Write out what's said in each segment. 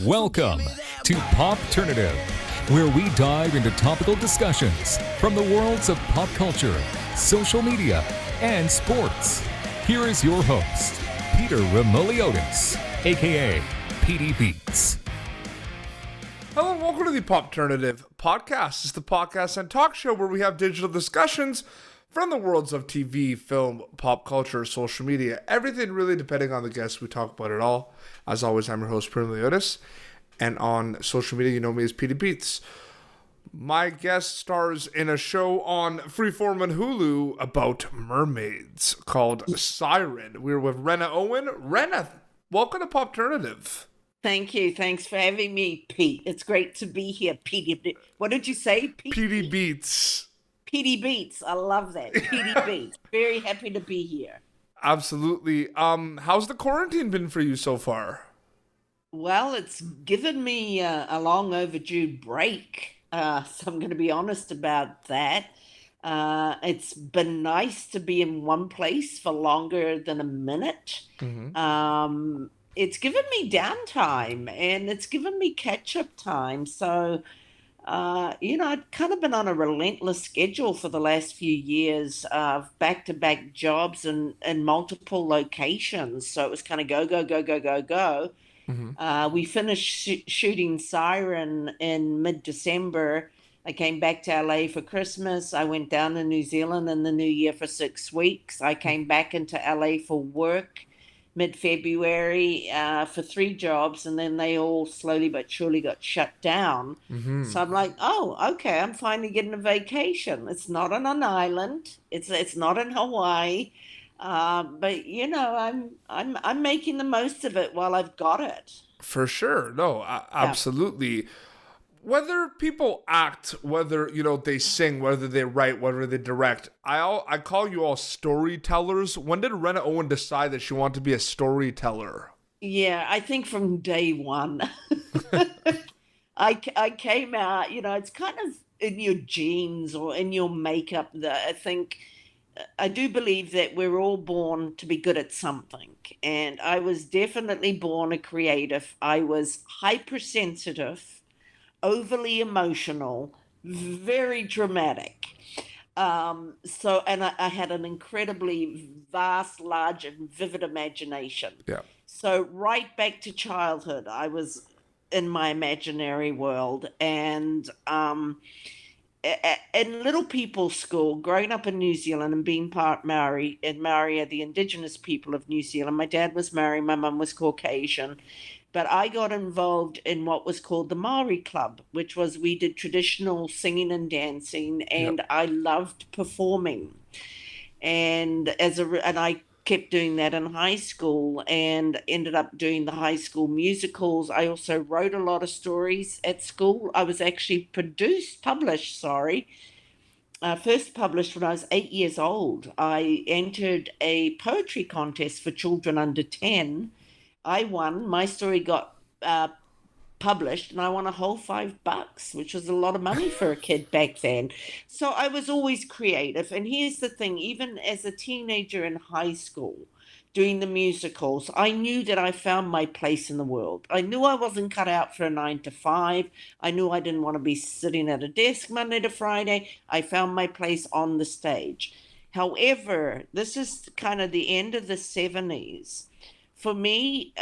Welcome to Popternative, where we dive into topical discussions from the worlds of pop culture, social media, and sports. Here is your host, Peter Remoliotis, aka PD Beats. Hello and welcome to the Popternative podcast. It's the podcast and talk show where we have digital discussions from the worlds of TV, film, pop culture, social media, everything really depending on the guest. We talk about it all. As always, I'm your host, Peter Remoliotis, and on social media, you know me as PD Beats. My guest stars in a show on Freeform and Hulu about mermaids called Siren. We're with Rena Owen. Rena, welcome to Popternative. Thank you. Thanks for having me, Pete. It's great to be here, Pete. What did you say, Pete? PD Beats. PD Beats. I love that. PD Beats. Very happy to be here. Absolutely. How's the quarantine been for you so far? Well, it's given me a long overdue break. So I'm going to be honest about that. It's been nice to be in one place for longer than a minute. Mm-hmm. It's given me downtime and it's given me catch-up time. So, I'd kind of been on a relentless schedule for the last few years of back-to-back jobs in multiple locations. So it was kind of go, go, go, go, go, go. Mm-hmm. We finished shooting Siren in mid-December. I came back to LA for Christmas. I went down to New Zealand in the new year for 6 weeks. I came back into LA for work mid-February for 3 jobs, and then they all slowly but surely got shut down. Mm-hmm. So I'm like, oh, okay, I'm finally getting a vacation. It's not on an island. It's not in Hawaii, but I'm making the most of it while I've got it. For sure. No, absolutely. Whether people act, whether, they sing, whether they write, whether they direct, I call you all storytellers. When did Rena Owen decide that she wanted to be a storyteller? Yeah, I think from day one. I came out, it's kind of in your genes or in your makeup that I do believe that we're all born to be good at something. And I was definitely born a creative. I was hypersensitive, overly emotional, very dramatic. I had an incredibly vast, large, and vivid imagination. Yeah. So right back to childhood, I was in my imaginary world. And in little people's school, growing up in New Zealand and being part Maori, and Maori are the indigenous people of New Zealand. My dad was Maori, my mum was Caucasian. But I got involved in what was called the Maori Club, which was we did traditional singing and dancing, and Yep. I loved performing. And I kept doing that in high school and ended up doing the high school musicals. I also wrote a lot of stories at school. I was actually first published when I was 8 years old. I entered a poetry contest for children under 10. I won. My story got published, and I won a whole $5, which was a lot of money for a kid back then. So I was always creative. And here's the thing: even as a teenager in high school, doing the musicals, I knew that I found my place in the world. I knew I wasn't cut out for a 9 to 5. I knew I didn't want to be sitting at a desk Monday to Friday. I found my place on the stage. However, this is kind of the end of the 70s. For me,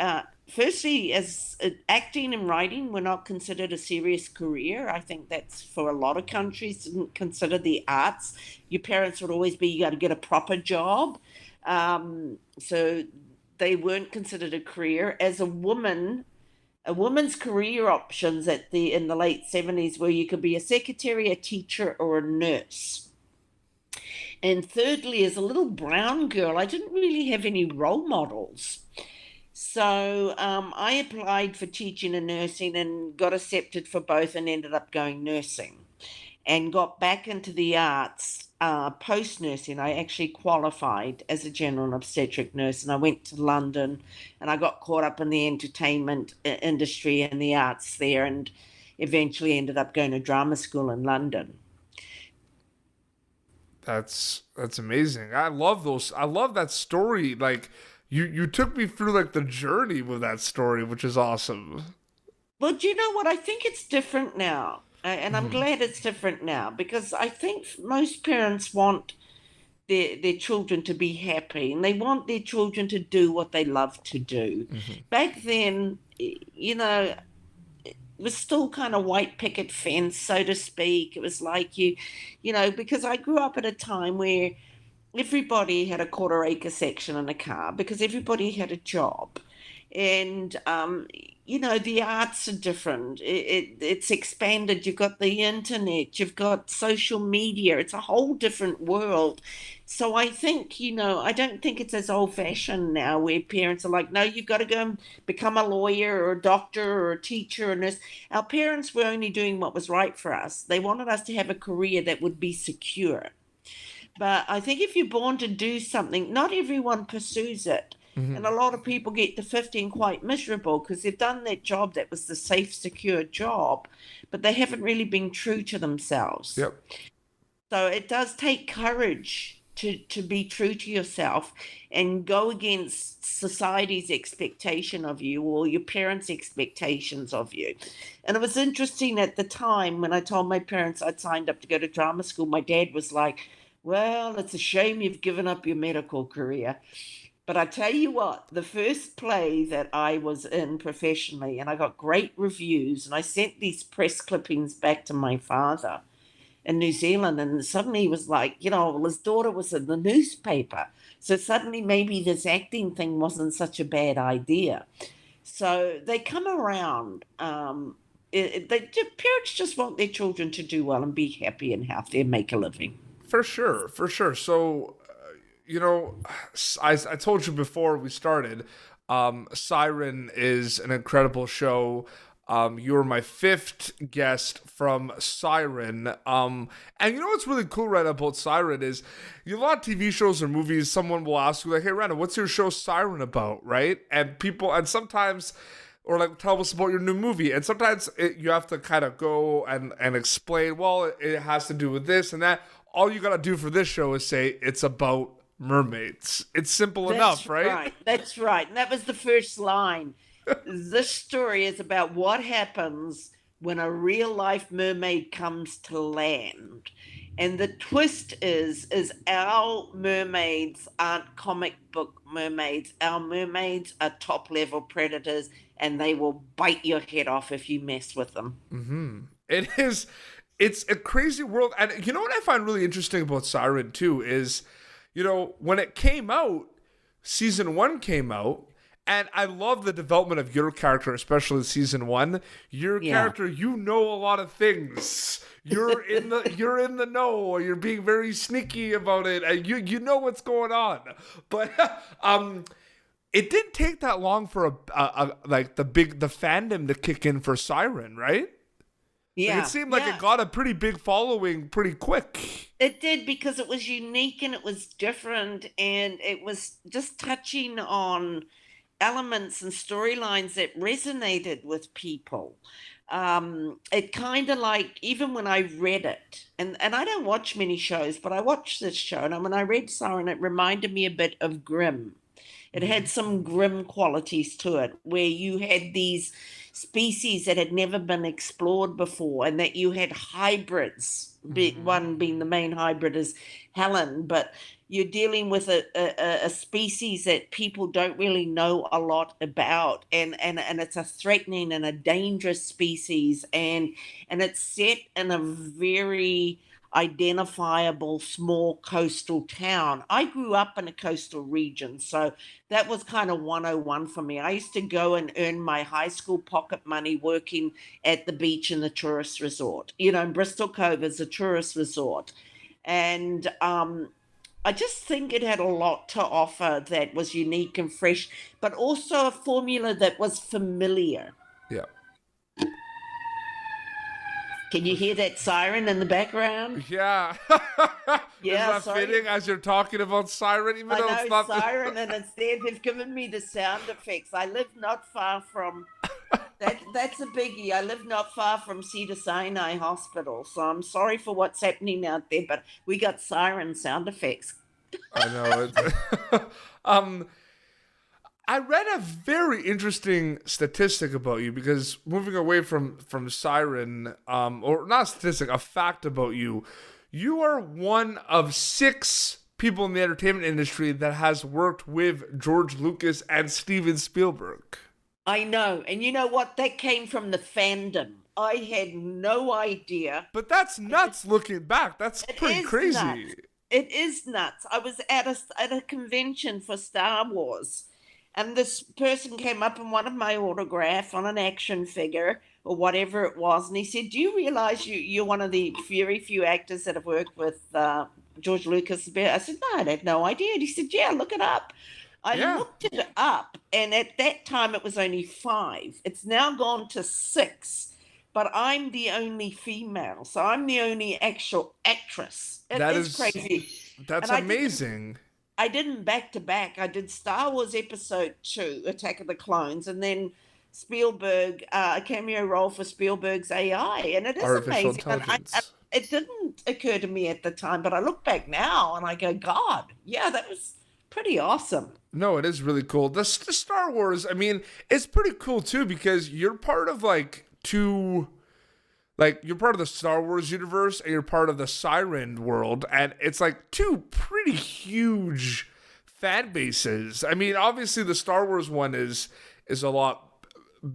firstly, as acting and writing were not considered a serious career. I think that's for a lot of countries didn't consider the arts. Your parents would always be, you got to get a proper job. So they weren't considered a career. As a woman's career options in the late 70s were you could be a secretary, a teacher, or a nurse. And thirdly, as a little brown girl, I didn't really have any role models. So I applied for teaching and nursing and got accepted for both and ended up going nursing and got back into the arts post-nursing. I actually qualified as a general obstetric nurse, and I went to London and I got caught up in the entertainment industry and the arts there, and eventually ended up going to drama school in London. That's amazing. I love that story. Like you took me through like the journey with that story, which is awesome. Well, do you know what? I think it's different now. And I'm glad it's different now because I think most parents want their children to be happy and they want their children to do what they love to do. Back then, it was still kind of white picket fence, so to speak. It was like because I grew up at a time where everybody had a quarter acre section in a car because everybody had a job. And, the arts are different. It's expanded. You've got the internet, you've got social media. It's a whole different world. So I think, I don't think it's as old fashioned now where parents are like, no, you've got to go and become a lawyer or a doctor or a teacher and this. Our parents were only doing what was right for us. They wanted us to have a career that would be secure. But I think if you're born to do something, not everyone pursues it. And a lot of people get to 50 and quite miserable because they've done that job that was the safe, secure job, but they haven't really been true to themselves. Yep. So it does take courage to be true to yourself and go against society's expectation of you or your parents' expectations of you. And it was interesting at the time when I told my parents I'd signed up to go to drama school, my dad was like, well, it's a shame you've given up your medical career. But I tell you what, the first play that I was in professionally, and I got great reviews, and I sent these press clippings back to my father in New Zealand, and suddenly he was like, well, his daughter was in the newspaper. So suddenly maybe this acting thing wasn't such a bad idea. So they come around. Parents just want their children to do well and be happy and healthy and make a living. For sure, for sure. So, I told you before we started, Siren is an incredible show. You were my fifth guest from Siren. And what's really cool, right, about Siren is a lot of TV shows or movies, someone will ask you, like, hey, Rena, what's your show Siren about, right? And sometimes, or like, tell us about your new movie. And sometimes you have to kind of go and explain, well, it has to do with this and that. All you got to do for this show is say it's about mermaids. It's simple enough, right? That's right. And that was the first line. This story is about what happens when a real life mermaid comes to land. And the twist is our mermaids aren't comic book mermaids. Our mermaids are top level predators and they will bite your head off if you mess with them. Mm-hmm. It's a crazy world. And what I find really interesting about Siren too is, when it came out, season 1 came out, and I love the development of your character, especially season 1. Your character, a lot of things. You're in the know, or you're being very sneaky about it, and you know what's going on. But it didn't take that long for the fandom to kick in for Siren, right? Yeah. It seemed like it got a pretty big following pretty quick. It did because it was unique and it was different and it was just touching on elements and storylines that resonated with people. It kind of like, even when I read it, and I don't watch many shows, but I watched this show, and when I read Siren, it reminded me a bit of Grimm. It had some grim qualities to it, where you had these species that had never been explored before, and that you had hybrids. One being the main hybrid is Helen, but you're dealing with a species that people don't really know a lot about, and it's a threatening and a dangerous species, and it's set in a very identifiable small coastal town. I grew up in a coastal region, so that was kind of 101 for me. I used to go and earn my high school pocket money working at the beach in the tourist resort. In Bristol Cove is a tourist resort. And I just think it had a lot to offer that was unique and fresh, but also a formula that was familiar. Yeah. Can you hear that siren in the background? Yeah. Yeah, is that fitting as you're talking about Siren? Even though it's not Siren, and instead they've given me the sound effects. I live not far from... That's a biggie. I live not far from Cedar Sinai Hospital, so I'm sorry for what's happening out there, but we got siren sound effects. I know. I read a very interesting statistic about you because moving away from Siren, or not a statistic, a fact about you, you are one of 6 people in the entertainment industry that has worked with George Lucas and Steven Spielberg. I know. And you know what? That came from the fandom. I had no idea. But that's nuts looking back. That's It pretty is crazy. nuts. It is nuts. I was at a convention for Star Wars, and this person came up and wanted my autograph on an action figure or whatever it was, and he said, "Do you realize you're one of the very few actors that have worked with George Lucas?" I said, "No, I had no idea." And he said, "Yeah, look it up." I Yeah. looked it up, and at that time it was only 5. It's now gone to 6, but I'm the only female, so I'm the only actual actress. It That is is crazy. That's And amazing. I didn't back to back. I did Star Wars Episode 2, Attack of the Clones, and then Spielberg, a cameo role for Spielberg's AI, and it is Artificial amazing. And intelligence. it didn't occur to me at the time, but I look back now and I go, God, yeah, that was pretty awesome. No, it is really cool. The Star Wars, I mean, it's pretty cool too because you're part of like 2, like you're part of the Star Wars universe and you're part of the Siren world, and it's like 2 pretty huge fan bases. I mean, obviously the Star Wars one is a lot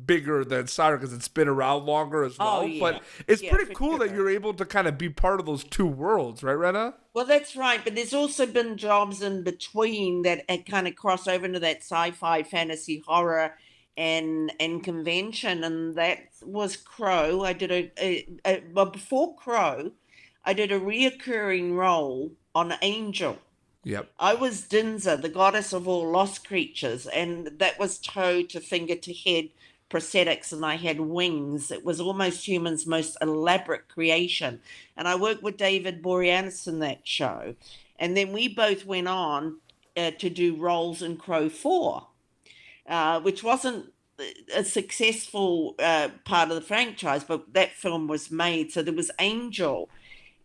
bigger than Siren because it's been around longer as well. Oh, yeah. But it's Yeah, pretty for cool that sure. you're able to kind of be part of those 2 worlds, right, Rena? Well, that's right, but there's also been jobs in between that kind of cross over into that sci-fi, fantasy, horror, and convention, and that was Crow. I did well, before Crow, I did a reoccurring role on Angel. Yep. I was Dinza, the goddess of all lost creatures, and that was toe to finger to head prosthetics, and I had wings. It was almost human's most elaborate creation. And I worked with David Boreanaz in that show. And then we both went on to do roles in Crow 4, which wasn't a successful part of the franchise, but that film was made. So there was Angel.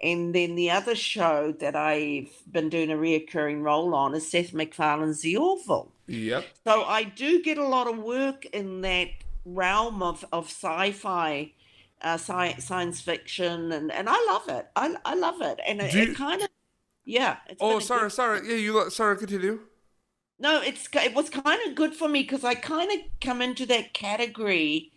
And then the other show that I've been doing a reoccurring role on is Seth MacFarlane's The Orville. Yep. So I do get a lot of work in that realm of sci-fi, science fiction, and I love it. I love it. And it kind of, yeah. It's Oh, been a sorry, good- sorry. Yeah, sorry, continue. No, it was kind of good for me because I kind of come into that category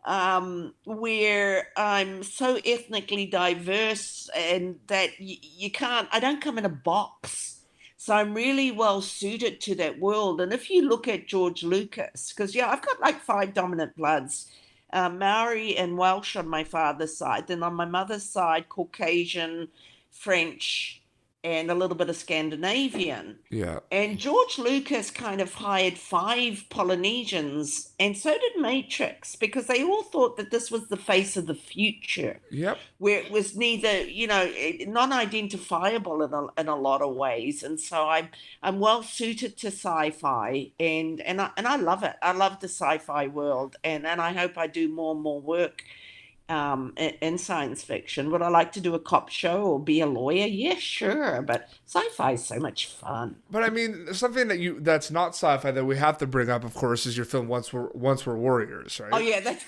where I'm so ethnically diverse and that you can't, I don't come in a box. So I'm really well suited to that world. And if you look at George Lucas, because yeah, I've got like 5 dominant bloods, Maori and Welsh on my father's side. Then on my mother's side, Caucasian, French, and a little bit of Scandinavian. Yeah. And George Lucas kind of hired 5 Polynesians, and so did Matrix, because they all thought that this was the face of the future, Yep. where it was neither, non-identifiable in a lot of ways. And so I'm well suited to sci-fi, and I love it. I love the sci-fi world, and I hope I do more and more work in science fiction. Would I like to do a cop show or be a lawyer? Yeah, sure. But sci-fi is so much fun. But I mean, something that's not sci-fi that we have to bring up, of course, is your film Once We're Warriors, right? Oh yeah, that's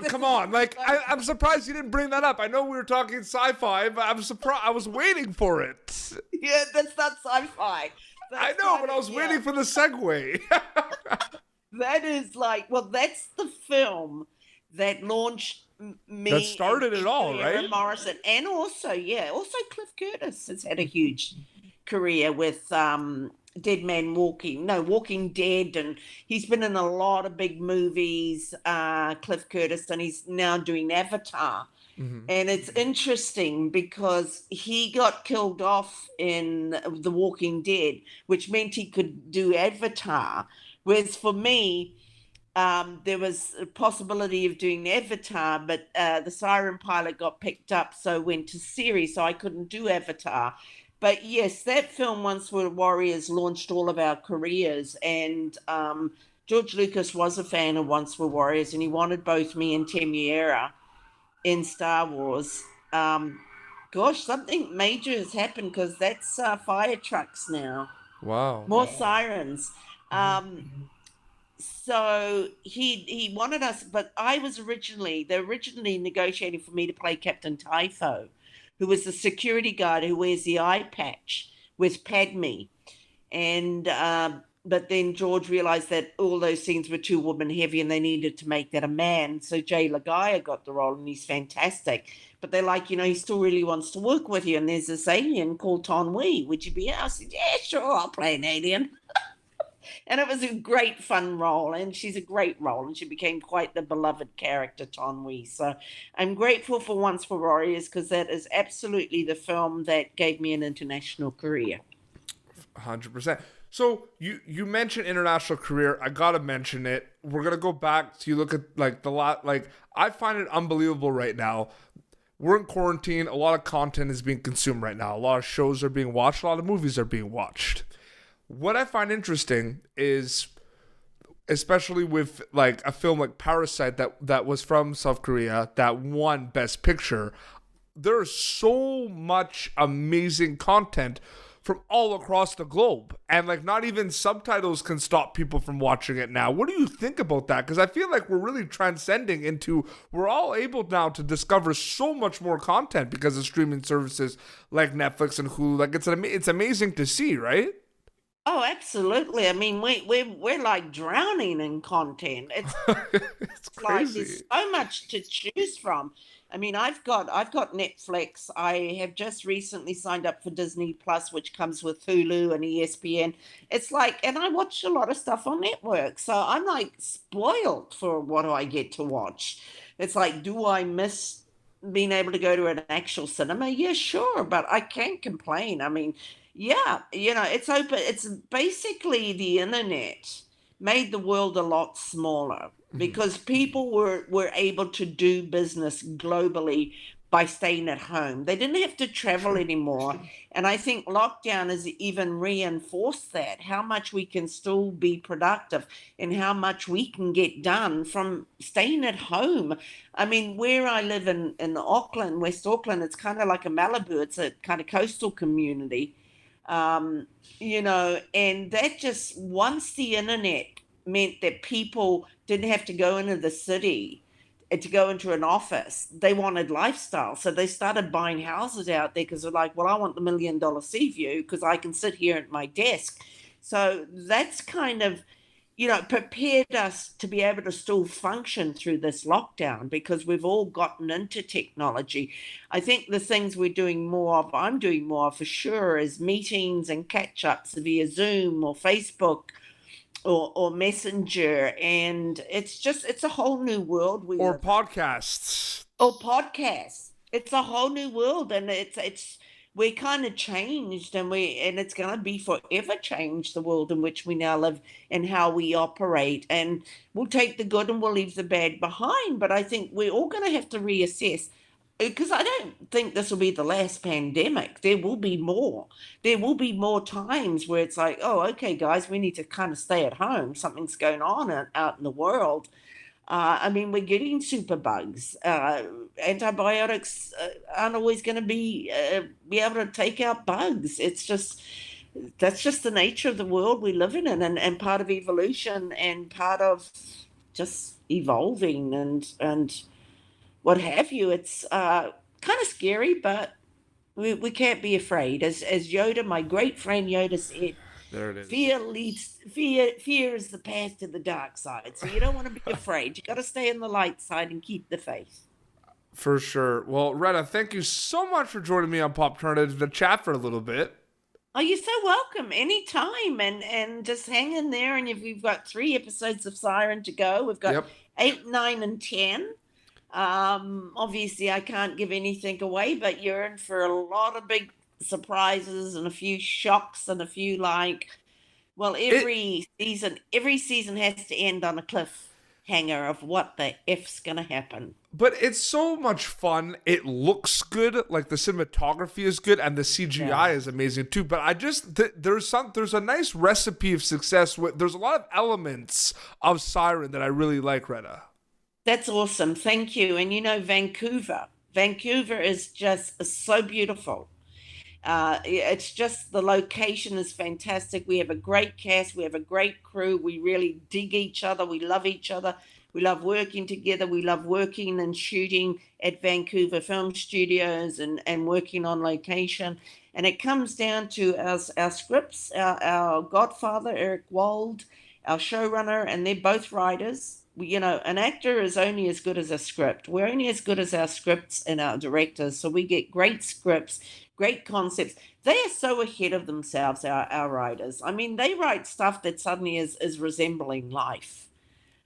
Come on, like I'm surprised you didn't bring that up. I know we were talking sci-fi, but I'm surprised. I was waiting for it. Yeah, that's not sci-fi. I know, but I was waiting for the segue. That is like, well, that's the film that launched me. That started it all, right? Morrison, and also Cliff Curtis has had a huge career with Walking Dead, and he's been in a lot of big movies. Cliff Curtis, and he's now doing Avatar. Mm-hmm. And it's interesting because he got killed off in The Walking Dead, which meant he could do Avatar. Whereas for me, there was a possibility of doing Avatar, but the Siren pilot got picked up, so went to series, so I couldn't do Avatar. But yes, that film, Once We're Warriors, launched all of our careers, and George Lucas was a fan of Once We're Warriors, and he wanted both me and Temuera in Star Wars. Gosh, something major has happened because that's fire trucks now. Wow. More sirens. So he wanted us, but they originally negotiating for me to play Captain Typho, who was the security guard who wears the eye patch with Padme. And but then George realized that all those scenes were too woman heavy and they needed to make that a man. So Jay Lagaya got the role and he's fantastic. But they're like, he still really wants to work with you. And there's this alien called Ton Wee. Would you be out? I said, yeah, sure, I'll play an alien. And it was a great fun role. And she's a great role. And she became quite the beloved character, Ton Wee. So I'm grateful for Once for Warriors because that is absolutely the film that gave me an international career. 100%. So you mentioned international career. I gotta mention it. We're gonna go back to you look at I find it unbelievable right now. We're in quarantine. A lot of content is being consumed right now. A lot of shows are being watched. A lot of movies are being watched. What I find interesting is, especially with like a film like Parasite that was from South Korea that won Best Picture, there's so much amazing content from all across the globe. And like not even subtitles can stop people from watching it now. What do you think about that? Because I feel like we're really transcending into, we're all able now to discover so much more content because of streaming services like Netflix and Hulu. Like it's amazing to see, right? Oh, absolutely. I mean, we're like drowning in content. It's It's like there's crazy. so much to choose from. I mean, I've got Netflix. I have just recently signed up for Disney Plus, which comes with Hulu and ESPN. It's like, and I watch a lot of stuff on network, so I'm like spoiled for what I get to watch. It's like, do I miss being able to go to an actual cinema? Yeah, sure, but I can't complain. I mean, yeah, it's open. It's basically the internet made the world a lot smaller because people were able to do business globally by staying at home. They didn't have to travel anymore. And I think lockdown has even reinforced that, how much we can still be productive and how much we can get done from staying at home. I mean, where I live in Auckland, West Auckland, it's kind of like a Malibu. It's a kind of coastal community, um, and that just once the internet meant that people didn't have to go into the city to go into an office, they wanted lifestyle. So they started buying houses out there because they're like, well, I want the $1 million sea view because I can sit here at my desk. So that's kind of prepared us to be able to still function through this lockdown because we've all gotten into technology. I think the things I'm doing more of for sure, is meetings and catch ups via Zoom or Facebook or Messenger. And it's a whole new world we Or live in. podcasts. Or podcasts. It's a whole new world, and it's we're kind of changed, and it's going to be forever changed, the world in which we now live and how we operate. And we'll take the good and we'll leave the bad behind. But I think we're all going to have to reassess because I don't think this will be the last pandemic. There will be more. There will be more times where it's like, oh, okay, guys, we need to kind of stay at home. Something's going on out in the world. I mean, we're getting super bugs. Antibiotics aren't always going to be able to take out bugs. That's just the nature of the world we live in, and part of evolution and part of just evolving and what have you. It's kind of scary, but we can't be afraid. As Yoda, my great friend Yoda said, There it is. fear is the path to the dark side. So you don't want to be afraid. You got to stay on the light side and keep the faith. For sure. Well, Rena, thank you so much for joining me on Popternative to chat for a little bit. Oh, you're so welcome anytime, and just hang in there. And if we've got 3 episodes of Siren to go, we've got Yep. 8, 9, and 10. Obviously, I can't give anything away, but you're in for a lot of big surprises and a few shocks and a few every season has to end on a cliffhanger of what the F's gonna happen. But it's so much fun. It looks good. Like the cinematography is good and the CGI Yeah. is amazing too. But I just there's a nice recipe of success with there's a lot of elements of Siren that I really like, Rena. That's awesome. Thank you. And Vancouver is just so beautiful. It's just the location is fantastic. We have a great cast. We have a great crew. We really dig each other. We love each other. We love working together. We love working and shooting at Vancouver Film Studios and working on location. And it comes down to our scripts, our godfather, Eric Wald, our showrunner, and they're both writers. An actor is only as good as a script. We're only as good as our scripts and our directors. So we get great scripts, great concepts. They are so ahead of themselves, our writers. I mean, they write stuff that suddenly is resembling life.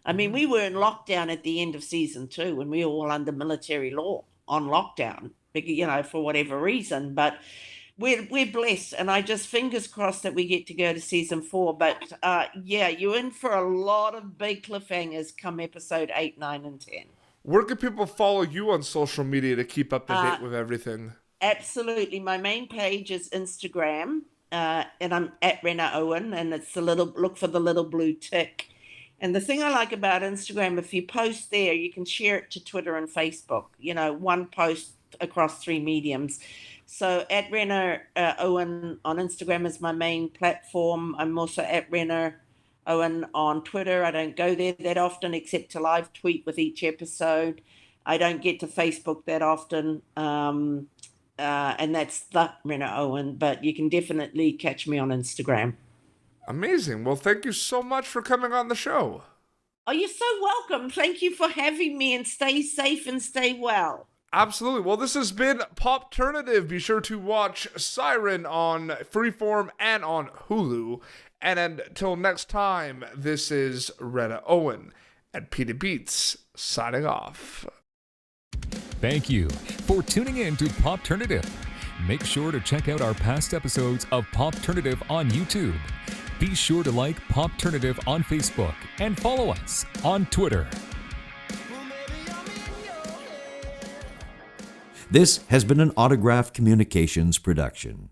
I mean, we were in lockdown at the end of season 2 and we were all under military law on lockdown, for whatever reason. But we're blessed, and I just fingers crossed that we get to go to season 4. But you're in for a lot of big cliffhangers come episode 8, 9, and 10. Where can people follow you on social media to keep up to date with everything? Absolutely. My main page is Instagram, and I'm at Rena Owen, and it's look for the little blue tick. And the thing I like about Instagram, if you post there, you can share it to Twitter and Facebook, one post across 3 mediums. So at Rena Owen on Instagram is my main platform. I'm also at Rena Owen on Twitter. I don't go there that often except to live tweet with each episode. I don't get to Facebook that often. And that's the Rena Owen, but you can definitely catch me on Instagram. Amazing. Well, thank you so much for coming on the show. Oh, you're so welcome. Thank you for having me, and stay safe and stay well. Absolutely. Well, this has been Popternative. Be sure to watch Siren on Freeform and on Hulu. And until next time, this is Rena Owen and Peter Beats signing off. Thank you for tuning in to Popternative. Make sure to check out our past episodes of Popternative on YouTube. Be sure to like Popternative on Facebook and follow us on Twitter. This has been an Autograph Communications production.